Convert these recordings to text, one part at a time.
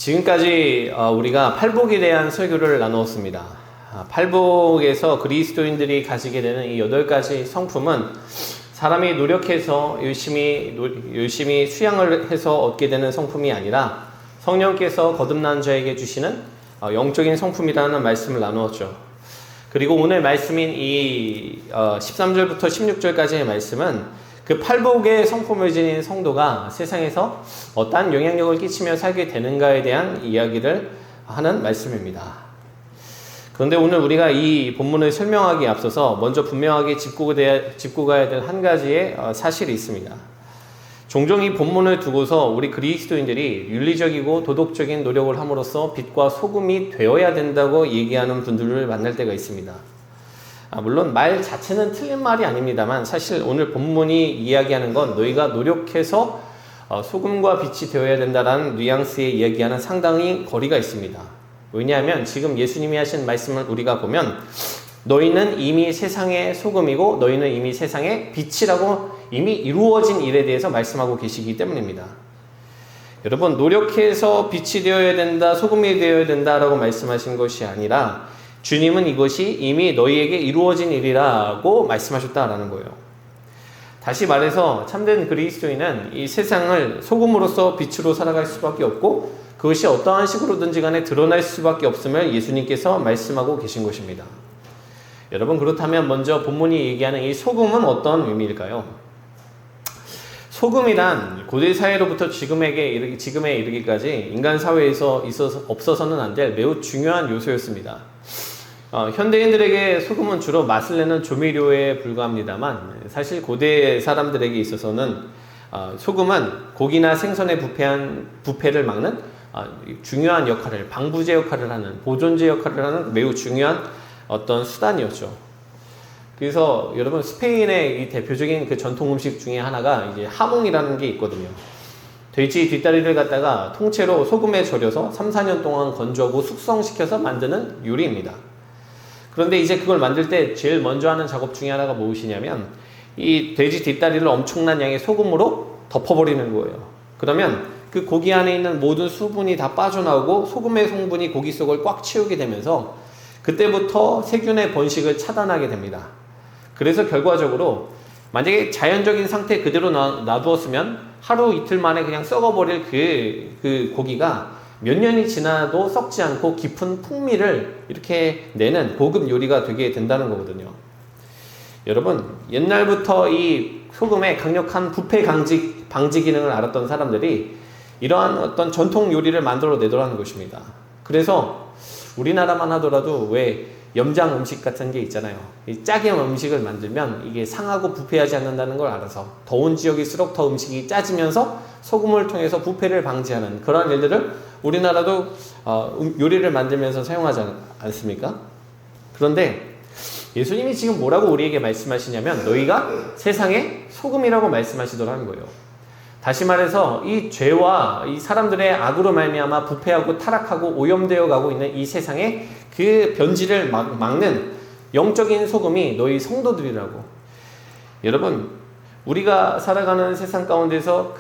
지금까지 우리가 팔복에 대한 설교를 나누었습니다. 팔복에서 그리스도인들이 가지게 되는 이 8가지 성품은 사람이 노력해서 열심히 수양을 해서 얻게 되는 성품이 아니라 성령께서 거듭난 자에게 주시는 영적인 성품이라는 말씀을 나누었죠. 그리고 오늘 말씀인 이 13절부터 16절까지의 말씀은 그 팔복의 성품을 지닌 성도가 세상에서 어떠한 영향력을 끼치며 살게 되는가에 대한 이야기를 하는 말씀입니다. 그런데 오늘 우리가 이 본문을 설명하기에 앞서서 먼저 분명하게 짚고 가야 될 한 가지의 사실이 있습니다. 종종 이 본문을 두고서 우리 그리스도인들이 윤리적이고 도덕적인 노력을 함으로써 빛과 소금이 되어야 된다고 얘기하는 분들을 만날 때가 있습니다. 물론 말 자체는 틀린 말이 아닙니다만 사실 오늘 본문이 이야기하는 건 너희가 노력해서 소금과 빛이 되어야 된다는 뉘앙스의 이야기하는 상당히 거리가 있습니다. 왜냐하면 지금 예수님이 하신 말씀을 우리가 보면 너희는 이미 세상의 소금이고 너희는 이미 세상의 빛이라고 이미 이루어진 일에 대해서 말씀하고 계시기 때문입니다. 여러분, 노력해서 빛이 되어야 된다, 소금이 되어야 된다라고 말씀하신 것이 아니라 주님은 이것이 이미 너희에게 이루어진 일이라고 말씀하셨다라는 거예요. 다시 말해서 참된 그리스도인은 이 세상을 소금으로서 빛으로 살아갈 수밖에 없고 그것이 어떠한 식으로든지 간에 드러날 수밖에 없음을 예수님께서 말씀하고 계신 것입니다. 여러분, 그렇다면 먼저 본문이 얘기하는 이 소금은 어떤 의미일까요? 소금이란 고대 사회로부터 지금에 이르기까지 인간 사회에서 없어서는 안 될 매우 중요한 요소였습니다. 현대인들에게 소금은 주로 맛을 내는 조미료에 불과합니다만 사실 고대 사람들에게 있어서는 소금은 고기나 생선의 부패를 막는 중요한 역할을, 방부제 역할을 하는, 보존제 역할을 하는 매우 중요한 어떤 수단이었죠. 그래서 여러분, 스페인의 이 대표적인 그 전통 음식 중에 하나가 이제 하몽이라는 게 있거든요. 돼지 뒷다리를 갖다가 통째로 소금에 절여서 3, 4년 동안 건조하고 숙성시켜서 만드는 요리입니다. 그런데 이제 그걸 만들 때 제일 먼저 하는 작업 중에 하나가 무엇이냐면 이 돼지 뒷다리를 엄청난 양의 소금으로 덮어버리는 거예요. 그러면 그 고기 안에 있는 모든 수분이 다 빠져나오고 소금의 성분이 고기 속을 꽉 채우게 되면서 그때부터 세균의 번식을 차단하게 됩니다. 그래서 결과적으로 만약에 자연적인 상태 그대로 놔두었으면 하루 이틀 만에 그냥 썩어버릴 그 고기가 몇 년이 지나도 썩지 않고 깊은 풍미를 이렇게 내는 고급 요리가 되게 된다는 거거든요. 여러분, 옛날부터 이 소금의 강력한 부패 방지 기능을 알았던 사람들이 이러한 어떤 전통 요리를 만들어 내더라는 것입니다. 그래서 우리나라만 하더라도 왜 염장 음식 같은 게 있잖아요. 이 짜게 음식을 만들면 이게 상하고 부패하지 않는다는 걸 알아서 더운 지역일수록 더 음식이 짜지면서 소금을 통해서 부패를 방지하는 그런 일들을 우리나라도 요리를 만들면서 사용하지 않습니까? 그런데 예수님이 지금 뭐라고 우리에게 말씀하시냐면 너희가 세상의 소금이라고 말씀하시더라는 거예요. 다시 말해서 이 죄와 이 사람들의 악으로 말미암아 부패하고 타락하고 오염되어 가고 있는 이 세상의 그 변질을 막는 영적인 소금이 너희 성도들이라고. 여러분, 우리가 살아가는 세상 가운데서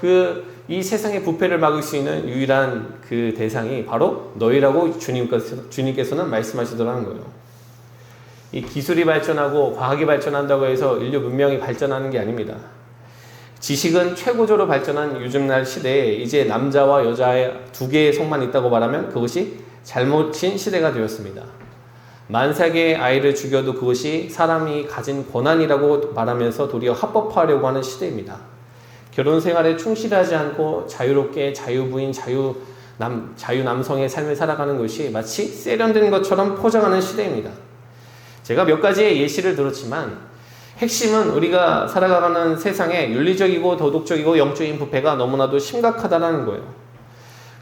이 세상의 부패를 막을 수 있는 유일한 그 대상이 바로 너희라고 주님께서는 말씀하시더라는 거예요. 이 기술이 발전하고 과학이 발전한다고 해서 인류 문명이 발전하는 게 아닙니다. 지식은 최고조로 발전한 요즘날 시대에 이제 남자와 여자의 두 개의 성만 있다고 말하면 그것이 잘못인 시대가 되었습니다. 만삭의 아이를 죽여도 그것이 사람이 가진 권한이라고 말하면서 도리어 합법화하려고 하는 시대입니다. 결혼 생활에 충실하지 않고 자유롭게 자유부인 자유남성의 삶을 살아가는 것이 마치 세련된 것처럼 포장하는 시대입니다. 제가 몇 가지의 예시를 들었지만 핵심은 우리가 살아가는 세상에 윤리적이고 도덕적이고 영적인 부패가 너무나도 심각하다는 거예요.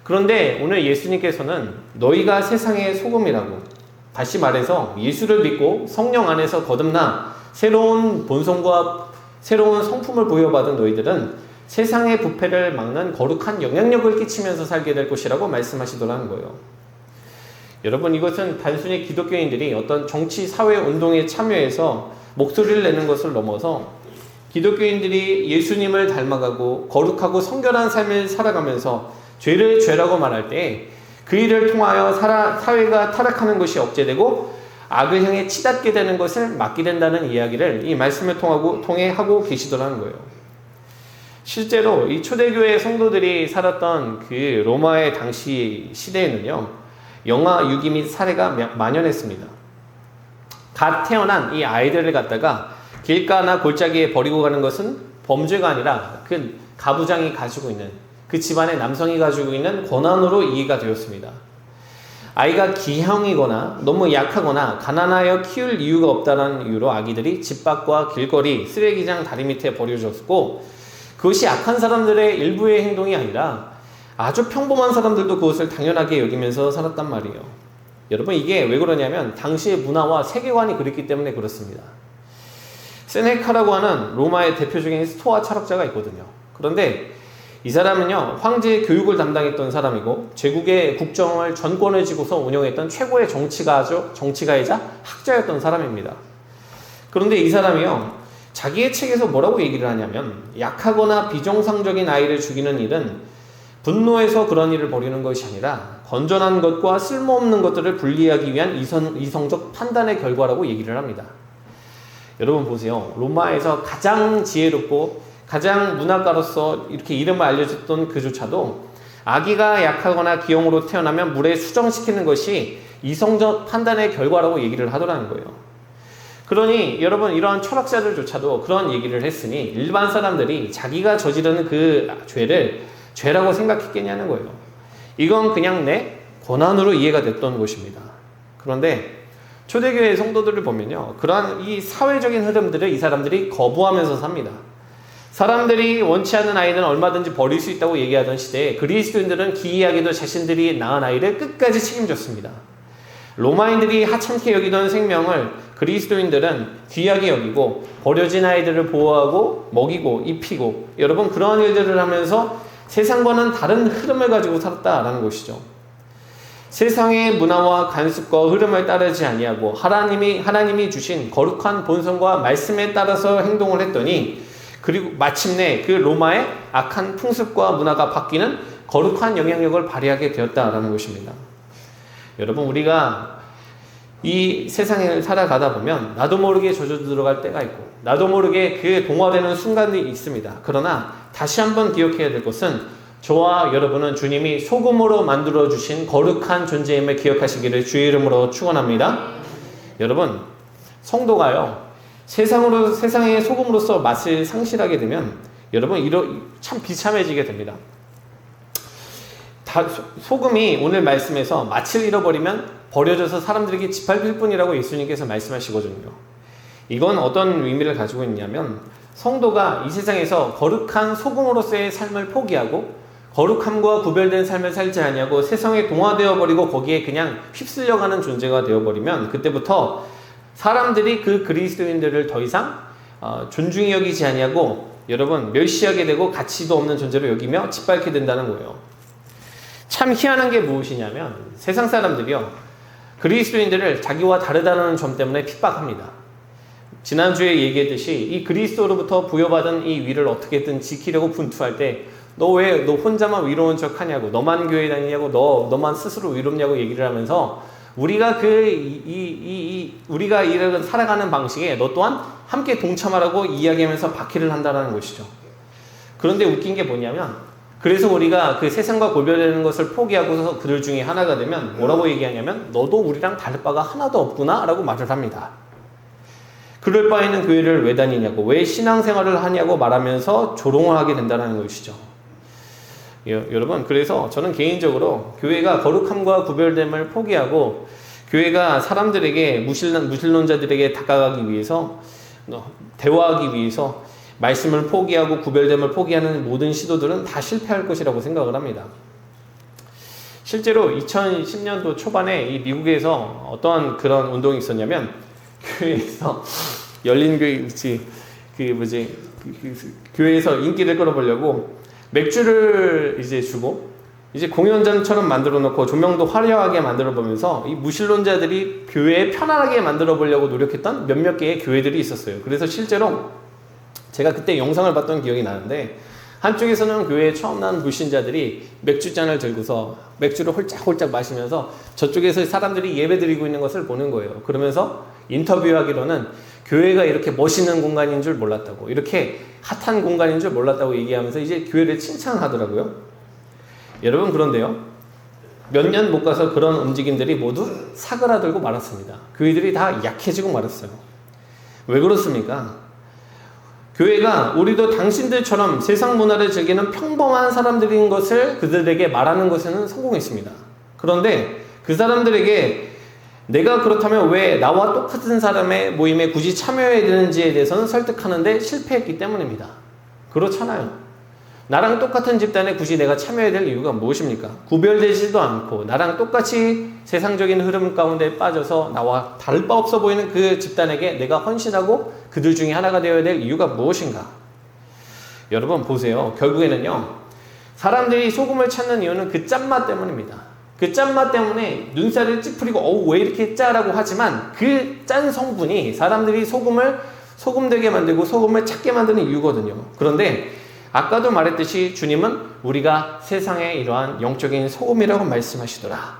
그런데 오늘 예수님께서는 너희가 세상의 소금이라고, 다시 말해서 예수를 믿고 성령 안에서 거듭나 새로운 본성과 새로운 성품을 부여받은 너희들은 세상의 부패를 막는 거룩한 영향력을 끼치면서 살게 될 것이라고 말씀하시더라는 거예요. 여러분, 이것은 단순히 기독교인들이 어떤 정치 사회 운동에 참여해서 목소리를 내는 것을 넘어서 기독교인들이 예수님을 닮아가고 거룩하고 성결한 삶을 살아가면서 죄를 죄라고 말할 때 그 일을 통하여 사회가 타락하는 것이 억제되고 악을 향해 치닫게 되는 것을 막게 된다는 이야기를 이 말씀을 통해 하고 계시더라는 거예요. 실제로 이 초대교회 성도들이 살았던 그 로마의 당시 시대에는요, 영아 유기 및 살해가 만연했습니다. 갓 태어난 이 아이들을 갖다가 길가나 골짜기에 버리고 가는 것은 범죄가 아니라 그 가부장이 가지고 있는, 그 집안의 남성이 가지고 있는 권한으로 이해가 되었습니다. 아이가 기형이거나 너무 약하거나 가난하여 키울 이유가 없다는 이유로 아기들이 집 밖과 길거리, 쓰레기장 다리 밑에 버려졌고, 그것이 악한 사람들의 일부의 행동이 아니라 아주 평범한 사람들도 그것을 당연하게 여기면서 살았단 말이에요. 여러분, 이게 왜 그러냐면 당시의 문화와 세계관이 그랬기 때문에 그렇습니다. 세네카라고 하는 로마의 대표적인 스토아 철학자가 있거든요. 그런데 이 사람은요, 황제의 교육을 담당했던 사람이고 제국의 국정을 전권을 쥐고서 운영했던 최고의 정치가이자 학자였던 사람입니다. 그런데 이 사람이요, 자기의 책에서 뭐라고 얘기를 하냐면, 약하거나 비정상적인 아이를 죽이는 일은 분노해서 그런 일을 벌이는 것이 아니라 건전한 것과 쓸모없는 것들을 분리하기 위한 이성적 판단의 결과라고 얘기를 합니다. 여러분 보세요. 로마에서 가장 지혜롭고 가장 문학가로서 이렇게 이름을 알려졌던 그조차도 아기가 약하거나 기형으로 태어나면 물에 수정시키는 것이 이성적 판단의 결과라고 얘기를 하더라는 거예요. 그러니 여러분, 이러한 철학자들조차도 그런 얘기를 했으니 일반 사람들이 자기가 저지르는 그 죄를 죄라고 생각했겠냐는 거예요. 이건 그냥 내 권한으로 이해가 됐던 것입니다. 그런데 초대교회 성도들을 보면요, 그러한 이 사회적인 흐름들을 이 사람들이 거부하면서 삽니다. 사람들이 원치 않는 아이는 얼마든지 버릴 수 있다고 얘기하던 시대에 그리스도인들은 기이하게도 자신들이 낳은 아이를 끝까지 책임졌습니다. 로마인들이 하찮게 여기던 생명을 그리스도인들은 귀하게 여기고 버려진 아이들을 보호하고 먹이고 입히고, 여러분, 그러한 일들을 하면서 세상과는 다른 흐름을 가지고 살았다라는 것이죠. 세상의 문화와 관습과 흐름을 따르지 아니하고 하나님이 주신 거룩한 본성과 말씀에 따라서 행동을 했더니, 그리고 마침내 그 로마의 악한 풍습과 문화가 바뀌는 거룩한 영향력을 발휘하게 되었다라는 것입니다. 여러분, 우리가 이 세상을 살아가다 보면 나도 모르게 젖어 들어갈 때가 있고 나도 모르게 그 동화되는 순간이 있습니다. 그러나 다시 한번 기억해야 될 것은, 저와 여러분은 주님이 소금으로 만들어주신 거룩한 존재임을 기억하시기를 주의 이름으로 축원합니다. 여러분, 성도가요, 세상의 소금으로서 맛을 상실하게 되면 여러분 참 비참해지게 됩니다. 소금이 오늘 말씀에서 맛을 잃어버리면 버려져서 사람들에게 짓밟힐 뿐이라고 예수님께서 말씀하시거든요. 이건 어떤 의미를 가지고 있냐면, 성도가 이 세상에서 거룩한 소금으로서의 삶을 포기하고 거룩함과 구별된 삶을 살지 아니하고 세상에 동화되어 버리고 거기에 그냥 휩쓸려가는 존재가 되어버리면, 그때부터 사람들이 그 그리스도인들을 더 이상 존중히 여기지 아니하고 여러분 멸시하게 되고 가치도 없는 존재로 여기며 짓밟게 된다는 거예요. 참 희한한 게 무엇이냐면, 세상 사람들이요, 그리스도인들을 자기와 다르다는 점 때문에 핍박합니다. 지난주에 얘기했듯이 이 그리스도로부터 부여받은 이 위를 어떻게든 지키려고 분투할 때, 너 혼자만 위로운 척 하냐고, 너만 교회 다니냐고, 너만 스스로 위롭냐고 얘기를 하면서 우리가 우리가 이런 살아가는 방식에 너 또한 함께 동참하라고 이야기하면서 박해를 한다는 것이죠. 그런데 웃긴 게 뭐냐면, 그래서 우리가 그 세상과 구별되는 것을 포기하고서 그들 중에 하나가 되면 뭐라고 얘기하냐면, 너도 우리랑 다를 바가 하나도 없구나 라고 말을 합니다. 그럴 바에는 교회를 왜 다니냐고, 왜 신앙생활을 하냐고 말하면서 조롱을 하게 된다는 것이죠. 여러분, 그래서 저는 개인적으로 교회가 거룩함과 구별됨을 포기하고 교회가 사람들에게 무신론자들에게 다가가기 위해서, 대화하기 위해서 말씀을 포기하고 구별됨을 포기하는 모든 시도들은 다 실패할 것이라고 생각을 합니다. 실제로 2010년도 초반에 이 미국에서 어떠한 그런 운동이 있었냐면, 교회에서 열린교회 교회에서 인기를 끌어보려고 맥주를 이제 주고 이제 공연장처럼 만들어 놓고 조명도 화려하게 만들어 보면서 이 무신론자들이 교회에 편안하게 만들어 보려고 노력했던 몇몇 개의 교회들이 있었어요. 그래서 실제로 제가 그때 영상을 봤던 기억이 나는데, 한쪽에서는 교회에 처음 나온 불신자들이 맥주잔을 들고서 맥주를 홀짝홀짝 마시면서 저쪽에서 사람들이 예배드리고 있는 것을 보는 거예요. 그러면서 인터뷰하기로는 교회가 이렇게 멋있는 공간인 줄 몰랐다고, 이렇게 핫한 공간인 줄 몰랐다고 얘기하면서 이제 교회를 칭찬하더라고요. 여러분, 그런데요, 몇 년 못 가서 그런 움직임들이 모두 사그라들고 말았습니다. 교회들이 다 약해지고 말았어요. 왜 그렇습니까? 교회가 우리도 당신들처럼 세상 문화를 즐기는 평범한 사람들인 것을 그들에게 말하는 것에는 성공했습니다. 그런데 그 사람들에게 내가 그렇다면 왜 나와 똑같은 사람의 모임에 굳이 참여해야 되는지에 대해서는 설득하는데 실패했기 때문입니다. 그렇잖아요. 나랑 똑같은 집단에 굳이 내가 참여해야 될 이유가 무엇입니까? 구별되지도 않고 나랑 똑같이 세상적인 흐름 가운데 빠져서 나와 다를 바 없어 보이는 그 집단에게 내가 헌신하고 그들 중에 하나가 되어야 될 이유가 무엇인가? 여러분 보세요. 결국에는요, 사람들이 소금을 찾는 이유는 그 짠맛 때문입니다. 그 짠맛 때문에 눈살을 찌푸리고 왜 이렇게 짜라고 하지만 그 짠 성분이 사람들이 소금을 소금되게 만들고 소금을 찾게 만드는 이유거든요. 그런데 아까도 말했듯이 주님은 우리가 세상의 이러한 영적인 소금이라고 말씀하시더라.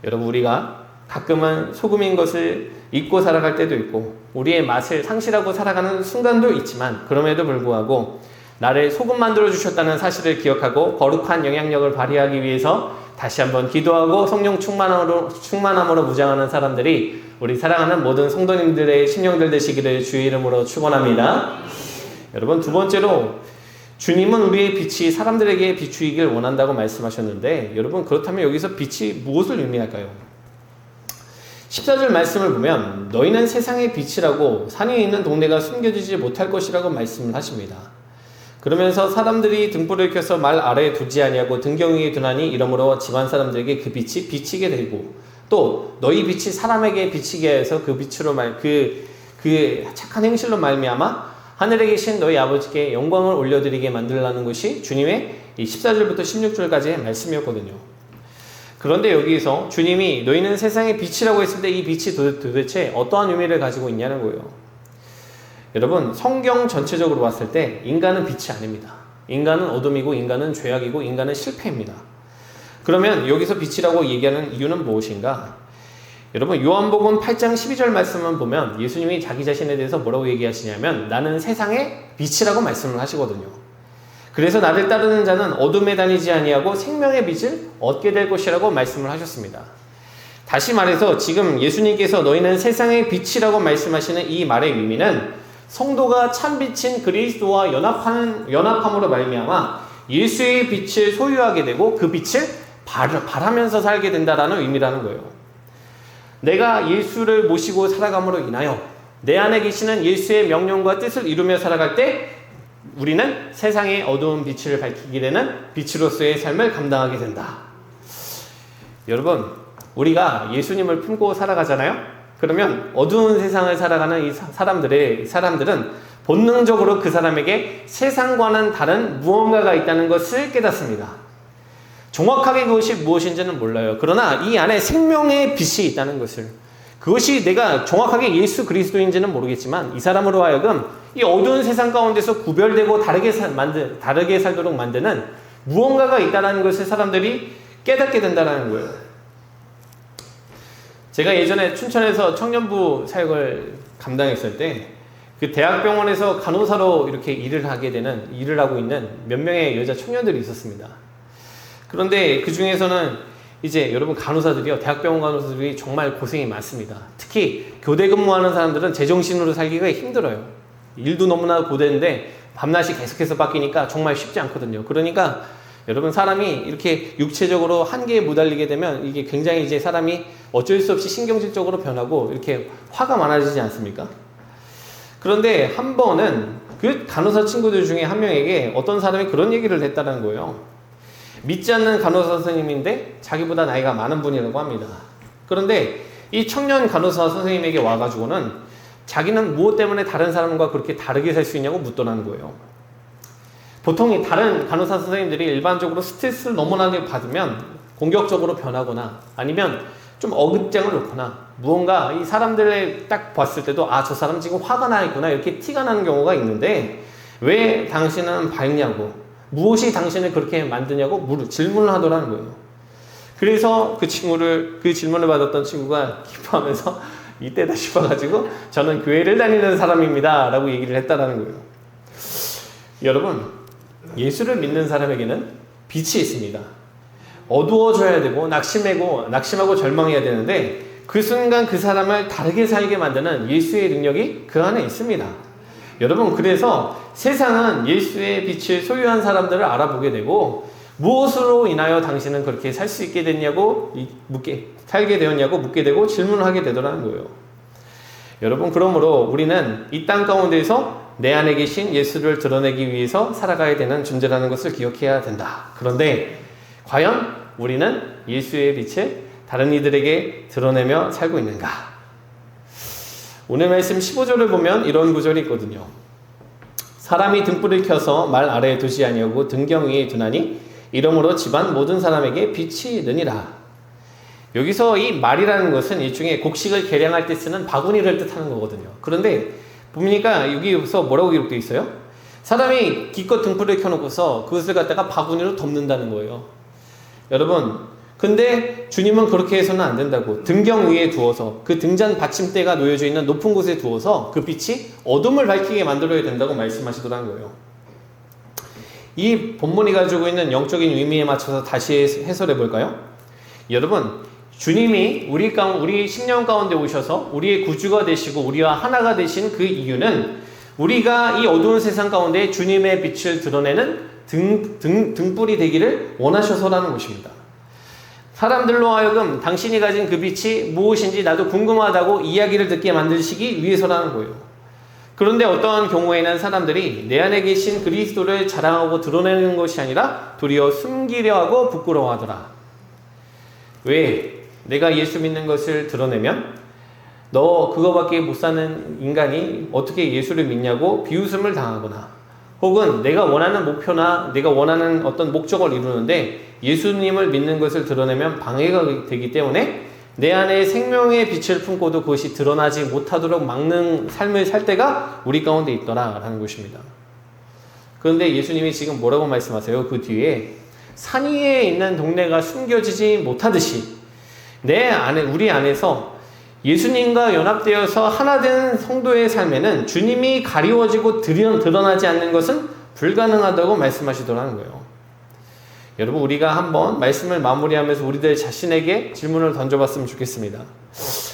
여러분, 우리가 가끔은 소금인 것을 잊고 살아갈 때도 있고 우리의 맛을 상실하고 살아가는 순간도 있지만, 그럼에도 불구하고 나를 소금 만들어 주셨다는 사실을 기억하고 거룩한 영향력을 발휘하기 위해서 다시 한번 기도하고 성령 충만함으로 무장하는 사람들이 우리 사랑하는 모든 성도님들의 심령들 되시기를 주의 이름으로 축원합니다. 여러분, 두 번째로 주님은 우리의 빛이 사람들에게 비추이길 원한다고 말씀하셨는데, 여러분 그렇다면 여기서 빛이 무엇을 의미할까요? 14절 말씀을 보면 너희는 세상의 빛이라고 산에 있는 동네가 숨겨지지 못할 것이라고 말씀을 하십니다. 그러면서 사람들이 등불을 켜서 말 아래에 두지 아니하고 등경 위에 두나니 이러므로 집안 사람들에게 그 빛이 비치게 되고, 또 너희 빛이 사람에게 비치게 해서 그 빛으로 그 착한 행실로 말미암아 하늘에 계신 너희 아버지께 영광을 올려드리게 만들라는 것이 주님의 이 14절부터 16절까지의 말씀이었거든요. 그런데 여기서 주님이 너희는 세상의 빛이라고 했을 때 이 빛이 도대체 어떠한 의미를 가지고 있냐는 거예요. 여러분, 성경 전체적으로 봤을 때 인간은 빛이 아닙니다. 인간은 어둠이고 인간은 죄악이고 인간은 실패입니다. 그러면 여기서 빛이라고 얘기하는 이유는 무엇인가? 여러분, 요한복음 8장 12절 말씀을 보면 예수님이 자기 자신에 대해서 뭐라고 얘기하시냐면 나는 세상의 빛이라고 말씀을 하시거든요. 그래서 나를 따르는 자는 어둠에 다니지 아니하고 생명의 빛을 얻게 될 것이라고 말씀을 하셨습니다. 다시 말해서 지금 예수님께서 너희는 세상의 빛이라고 말씀하시는 이 말의 의미는 성도가 참빛인 그리스도와 연합함으로 말미암아 예수의 빛을 소유하게 되고 그 빛을 발하면서 살게 된다라는 의미라는 거예요. 내가 예수를 모시고 살아감으로 인하여 내 안에 계시는 예수의 명령과 뜻을 이루며 살아갈 때 우리는 세상의 어두운 빛을 밝히게 되는 빛으로서의 삶을 감당하게 된다. 여러분, 우리가 예수님을 품고 살아가잖아요? 그러면 어두운 세상을 살아가는 이 사람들은 본능적으로 그 사람에게 세상과는 다른 무언가가 있다는 것을 깨닫습니다. 정확하게 그것이 무엇인지는 몰라요. 그러나 이 안에 생명의 빛이 있다는 것을, 그것이 내가 정확하게 예수 그리스도인지는 모르겠지만 이 사람으로 하여금 이 어두운 세상 가운데서 구별되고 다르게 살도록 만드는 무언가가 있다는 것을 사람들이 깨닫게 된다는 거예요. 제가 예전에 춘천에서 청년부 사역을 감당했을 때 그 대학병원에서 간호사로 이렇게 일을 하고 있는 몇 명의 여자 청년들이 있었습니다. 그런데 그 중에서는 이제 여러분 간호사들이요, 대학병원 간호사들이 정말 고생이 많습니다. 특히 교대 근무하는 사람들은 제정신으로 살기가 힘들어요. 일도 너무나 고되는데 밤낮이 계속해서 바뀌니까 정말 쉽지 않거든요. 그러니까 여러분, 사람이 이렇게 육체적으로 한계에 무달리게 되면 이게 굉장히 이제 사람이 어쩔 수 없이 신경질적으로 변하고 이렇게 화가 많아지지 않습니까? 그런데 한 번은 그 간호사 친구들 중에 한 명에게 어떤 사람이 그런 얘기를 했다는 거예요. 믿지 않는 간호사 선생님인데 자기보다 나이가 많은 분이라고 합니다. 그런데 이 청년 간호사 선생님에게 와가지고는 자기는 무엇 때문에 다른 사람과 그렇게 다르게 살 수 있냐고 묻더라는 거예요. 보통 이 다른 간호사 선생님들이 일반적으로 스트레스를 너무나 받으면 공격적으로 변하거나 아니면 좀 어긋장을 놓거나 무언가 이 사람들을 딱 봤을 때도 저 사람 지금 화가 나 있구나 이렇게 티가 나는 경우가 있는데, 왜 당신은 밝냐고, 무엇이 당신을 그렇게 만드냐고 질문을 하더라는 거예요. 그래서 그 질문을 받았던 친구가 기뻐하면서 이때다 싶어가지고 저는 교회를 다니는 사람입니다 라고 얘기를 했다라는 거예요. 여러분, 예수를 믿는 사람에게는 빛이 있습니다. 어두워져야 되고 낙심하고 절망해야 되는데 그 순간 그 사람을 다르게 살게 만드는 예수의 능력이 그 안에 있습니다. 여러분, 그래서 세상은 예수의 빛을 소유한 사람들을 알아보게 되고 무엇으로 인하여 당신은 그렇게 살 수 있게 됐냐고 살게 되었냐고 묻게 되고 질문을 하게 되더라는 거예요. 여러분, 그러므로 우리는 이 땅 가운데에서 내 안에 계신 예수를 드러내기 위해서 살아가야 되는 존재라는 것을 기억해야 된다. 그런데 과연 우리는 예수의 빛을 다른 이들에게 드러내며 살고 있는가? 오늘 말씀 15절을 보면 이런 구절이 있거든요. 사람이 등불을 켜서 말 아래에 두지 아니하고 등경 위에 두나니 이러므로 집안 모든 사람에게 빛이 느니라. 여기서 이 말이라는 것은 일종의 곡식을 계량할 때 쓰는 바구니를 뜻하는 거거든요. 그런데 보니까 여기서 뭐라고 기록되어 있어요? 사람이 기껏 등불을 켜놓고서 그것을 갖다가 바구니로 덮는다는 거예요. 여러분, 근데 주님은 그렇게 해서는 안 된다고, 등경 위에 두어서 그 등잔 받침대가 놓여져 있는 높은 곳에 두어서 그 빛이 어둠을 밝히게 만들어야 된다고 말씀하시더라는 거예요. 이 본문이 가지고 있는 영적인 의미에 맞춰서 다시 해설해 볼까요? 여러분, 주님이 우리 심령 가운데 오셔서 우리의 구주가 되시고 우리와 하나가 되신 그 이유는 우리가 이 어두운 세상 가운데 주님의 빛을 드러내는 등불이 되기를 원하셔서라는 것입니다. 사람들로 하여금 당신이 가진 그 빛이 무엇인지 나도 궁금하다고 이야기를 듣게 만드시기 위해서라는 거예요. 그런데 어떠한 경우에는 사람들이 내 안에 계신 그리스도를 자랑하고 드러내는 것이 아니라 도리어 숨기려 하고 부끄러워하더라. 왜? 내가 예수 믿는 것을 드러내면 너 그거밖에 못 사는 인간이 어떻게 예수를 믿냐고 비웃음을 당하거나, 혹은 내가 원하는 목표나 내가 원하는 어떤 목적을 이루는데 예수님을 믿는 것을 드러내면 방해가 되기 때문에 내 안에 생명의 빛을 품고도 그것이 드러나지 못하도록 막는 삶을 살 때가 우리 가운데 있더라라는 것입니다. 그런데 예수님이 지금 뭐라고 말씀하세요? 그 뒤에 산 위에 있는 동네가 숨겨지지 못하듯이 우리 안에서 예수님과 연합되어서 하나 된 성도의 삶에는 주님이 가리워지고 드러나지 않는 것은 불가능하다고 말씀하시더라는 거예요. 여러분, 우리가 한번 말씀을 마무리하면서 우리들 자신에게 질문을 던져봤으면 좋겠습니다.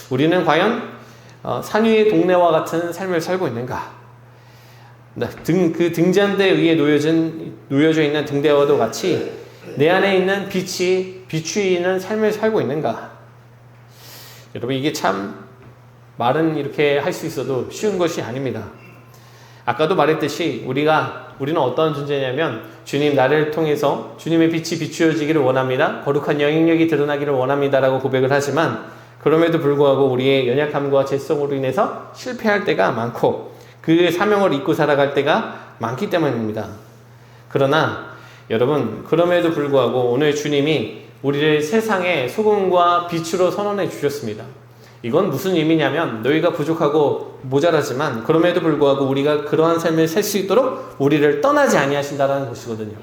우리는 과연 산 위의 동네와 같은 삶을 살고 있는가? 그 등잔대 위에 놓여져 있는 등대와도 같이 내 안에 있는 빛이 비추이는 삶을 살고 있는가? 여러분, 이게 참 말은 이렇게 할 수 있어도 쉬운 것이 아닙니다. 아까도 말했듯이 우리는 어떤 존재냐면 주님, 나를 통해서 주님의 빛이 비추어지기를 원합니다. 거룩한 영향력이 드러나기를 원합니다 라고 고백을 하지만 그럼에도 불구하고 우리의 연약함과 죄성으로 인해서 실패할 때가 많고 그 사명을 잊고 살아갈 때가 많기 때문입니다. 그러나 여러분, 그럼에도 불구하고 오늘 주님이 우리를 세상의 소금과 빛으로 선언해 주셨습니다. 이건 무슨 의미냐면 너희가 부족하고 모자라지만 그럼에도 불구하고 우리가 그러한 삶을 살 수 있도록 우리를 떠나지 아니하신다는 것이거든요.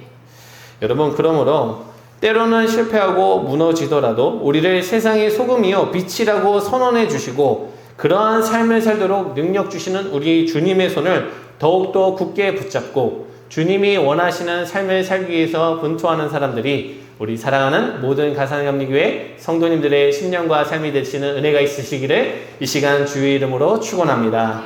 여러분, 그러므로 때로는 실패하고 무너지더라도 우리를 세상의 소금이요 빛이라고 선언해 주시고 그러한 삶을 살도록 능력 주시는 우리 주님의 손을 더욱더 굳게 붙잡고 주님이 원하시는 삶을 살기 위해서 분투하는 사람들이 우리 사랑하는 모든 가산감리교회 성도님들의 심령과 삶이 되시는 은혜가 있으시기를 이 시간 주의 이름으로 축원합니다.